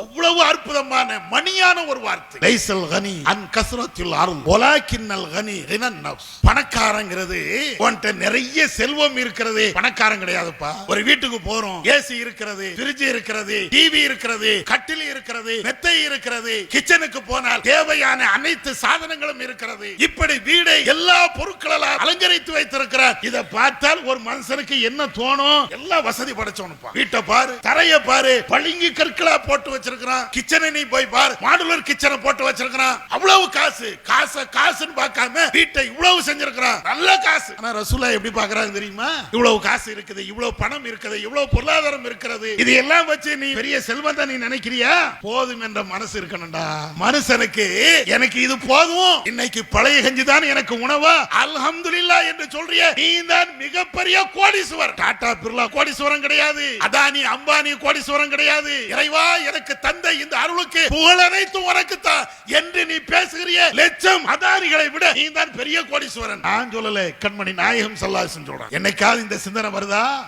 எவ்வளவு அற்புதமான மணியான ஒரு வார்த்தை. லைஸல் கனி அன் கஸ்ரத்தில் அருள் வலாக்கின்னல் கனி கினன் நஃப்ஸ். பணக்காரங்கிறது உன்கிட்ட நிறைய செல்வம் இருக்கிறது பணக்காரன் கிடையாதுப்பா. ஒரு வீட்டுக்கு போறோம், ஏசி இருக்கிறது, ஃப்ரிட்ஜ் இருக்கிறது, டிவி இருக்கிறது, கட்டில் இருக்கிறது, மெத்தை இருக்கிறது, கிச்சனுக்கு போனால் தேவையான அனைத்து சாதனங்களும் இருக்கிறது. இப்படி வீடை எல்லா பொருட்களால் அலங்கரித்து வைத்திருக்கிறார். இதை பார்த்தால் ஒரு மனுஷனுக்கு என்ன தோணும்? எல்லாம் வசதி படைச்சவனுப்பா. வீட்டை பாரு, தரையை பாரு, பளிங்கு கற்களா போட்டு வச்சிருக்கிறான். கிச்சனை நீ போய் பாரு, மாடுலர் கிச்சனை போட்டு வச்சிருக்கிறான். அவ்வளவு காசு, காசுன்னு பார்க்காம வீட்டை இவ்வளவு செஞ்சிருக்கிறான். நல்ல காசு. ஆனா ரசூலா எப்படி பார்க்கறாங்க தெரியுமா? இவ்வளவு காசு இருக்குது, இவ்வளவு பணம் இருக்குது, இவ்வளவு பொருளாதாரம் இருக்கிறது, இது எல்லாம் வச்சு நீ பெரிய செல்வத்தை நீ நினைக்கிறியா? போதும் என்ற மனசு இருக்கணும்டா மனுஷனுக்கு. எனக்கு இது போதும், இன்னைக்கு பழைய கஞ்சி தான் எனக்கு உணவா, அல்ஹம்துலில்லாஹ் என்று சொல்றிய நீ தான் மிகப்பெரிய கோடீஸ்வரர். டாடா பிர்லா கோடீஸ்வரன் கிடையாது, அதானி அம்பானி கோடீஸ்வரன் கிடையாது. இறைவா, எனக்கு தந்தை இந்த அருளுக்கு புகழ் அனைத்தும் உனக்கு தான் என்று நீ பேசுகிறிய லட்சம் அதானிகளை விட நீ தான் பெரிய கோடீஸ்வரன். நான் சொல்லல, கண்மணி நாயகம் ஸல்லல்லாஹு அலைஹி வஸல்லம் சொல்றான். என்னைக்காவது இந்த சிந்தனை வருதா?